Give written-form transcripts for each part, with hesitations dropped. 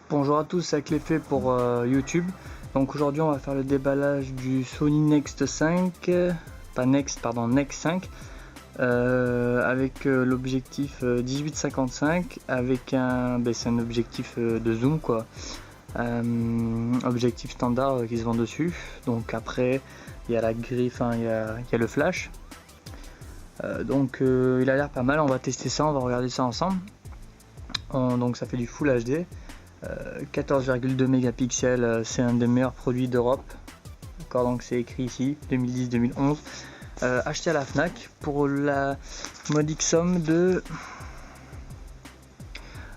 Bonjour à tous, c'est Cléfé pour YouTube. Donc aujourd'hui on va faire le déballage du Sony Nex 5, Nex 5, avec l'objectif 18-55 avec c'est un objectif de zoom quoi, objectif standard qui se vend dessus. Donc après il y a la griffe, il y a le flash. Donc il a l'air pas mal, on va tester ça, on va regarder ça ensemble. Donc ça fait du Full HD. 14,2 mégapixels, c'est un des meilleurs produits d'Europe. D'accord, donc c'est écrit ici 2010-2011. Acheté à la Fnac pour la modique somme de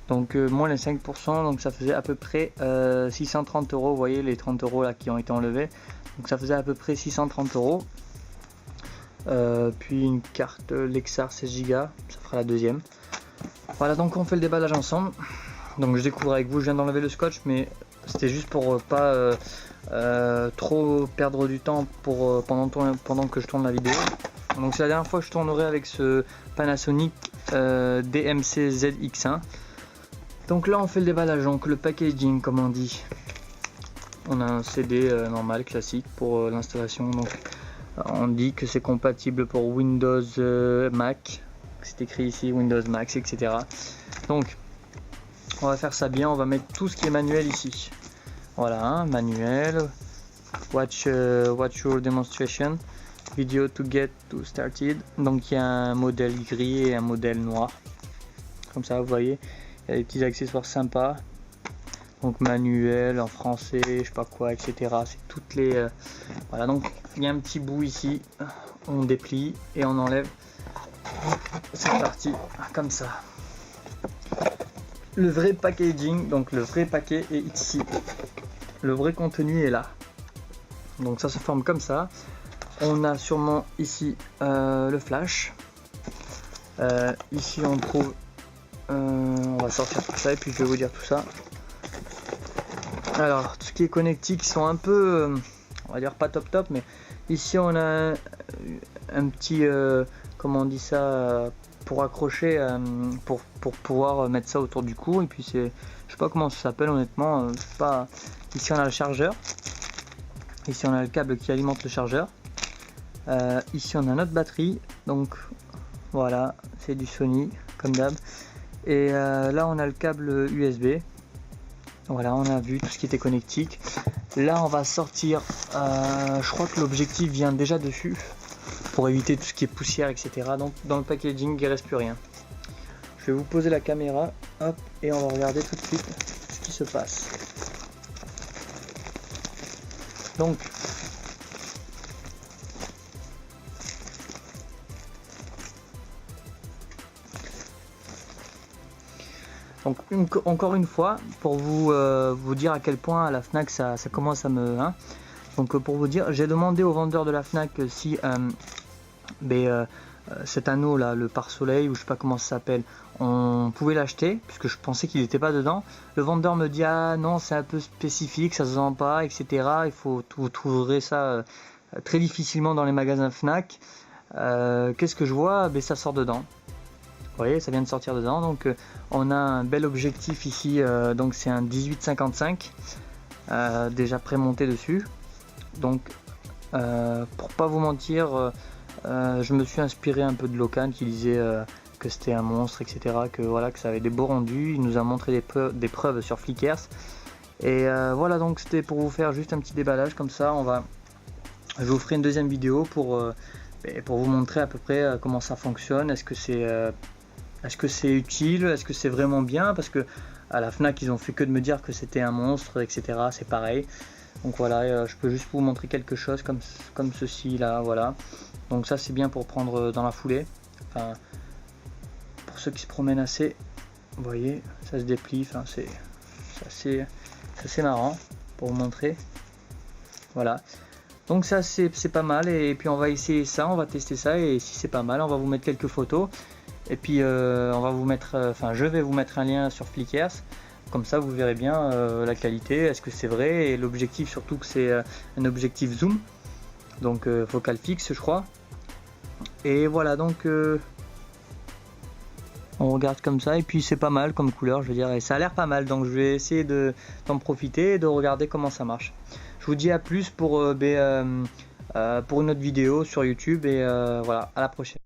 moins les 5%, donc ça faisait à peu près 630 euros. Vous voyez les 30 euros là qui ont été enlevés, donc ça faisait à peu près 630 euros. Puis une carte Lexar 16 Go, ça fera la deuxième. Voilà, donc on fait le déballage ensemble. Donc je découvre avec vous, je viens d'enlever le scotch, mais c'était juste pour pas trop perdre du temps pendant que je tourne la vidéo. Donc c'est la dernière fois que je tournerai avec ce Panasonic DMC ZX1. Donc là on fait le déballage, donc le packaging comme on dit. On a un CD normal, classique pour l'installation. Donc on dit que c'est compatible pour Windows Mac. C'est écrit ici Windows Max, etc. Donc on va faire ça bien, on va mettre tout ce qui est manuel ici. Voilà, manuel, watch your demonstration, video to get to started. Donc il y a un modèle gris et un modèle noir. Comme ça, vous voyez, il y a des petits accessoires sympas. Donc manuel en français, je sais pas quoi, etc. C'est toutes les... Voilà, donc il y a un petit bout ici, on déplie et on enlève. C'est parti, comme ça. Le vrai packaging, donc le vrai paquet est ici. Le vrai contenu est là. Donc ça se forme comme ça. On a sûrement ici le flash. Ici on trouve... on va sortir tout ça et puis je vais vous dire tout ça. Alors, tout ce qui est connectique sont un peu... on va dire pas top, mais ici on a un petit... comment on dit ça, pour accrocher, pour pouvoir mettre ça autour du cou. Et puis c'est, je sais pas comment ça s'appelle honnêtement, pas. Ici on a le chargeur, ici on a le câble qui alimente le chargeur, ici on a notre batterie, donc voilà, c'est du Sony comme d'hab. Et là on a le câble USB. Voilà, on a vu tout ce qui était connectique. Là on va sortir, je crois que l'objectif vient déjà dessus, pour éviter tout ce qui est poussière, etc. Donc dans le packaging il ne reste plus rien. Je vais vous poser la caméra, hop, et on va regarder tout de suite ce qui se passe. Donc encore une fois, pour vous dire à quel point à la Fnac ça commence à me... Donc pour vous dire, j'ai demandé au vendeur de la Fnac si cet anneau là, le pare-soleil ou je sais pas comment ça s'appelle, on pouvait l'acheter puisque je pensais qu'il n'était pas dedans. Le vendeur me dit ah non, c'est un peu spécifique, ça se vend pas, etc. Vous trouverez ça très difficilement dans les magasins Fnac. Qu'est-ce que je vois? Ça sort dedans. Vous voyez, ça vient de sortir dedans. Donc on a un bel objectif ici, donc c'est un 18-55 déjà pré-monté dessus. Donc pour pas vous mentir, je me suis inspiré un peu de Locan qui disait que c'était un monstre, etc. Que voilà, que ça avait des beaux rendus. Il nous a montré des preuves sur Flickr. Et voilà, donc c'était pour vous faire juste un petit déballage comme ça. Je vous ferai une deuxième vidéo pour vous montrer à peu près comment ça fonctionne. Est-ce que c'est utile? Est-ce que c'est vraiment bien? Parce que à la Fnac ils ont fait que de me dire que c'était un monstre, etc. C'est pareil. Donc voilà, je peux juste vous montrer quelque chose comme ceci là, voilà. Donc ça c'est bien pour prendre dans la foulée. Enfin, pour ceux qui se promènent assez, vous voyez, ça se déplie. Enfin, c'est assez marrant pour vous montrer. Voilà. Donc ça c'est pas mal. Et puis on va essayer ça, on va tester ça. Et si c'est pas mal, on va vous mettre quelques photos. Et puis on va vous mettre, je vais vous mettre un lien sur Flickr. Comme ça vous verrez bien la qualité, est-ce que c'est vrai, et l'objectif surtout que c'est un objectif zoom, donc focale fixe je crois. Et voilà, donc On regarde comme ça et puis c'est pas mal comme couleur, je veux dire, et ça a l'air pas mal, donc je vais essayer d'en profiter et de regarder comment ça marche. Je vous dis à plus pour une autre vidéo sur YouTube et voilà, à la prochaine.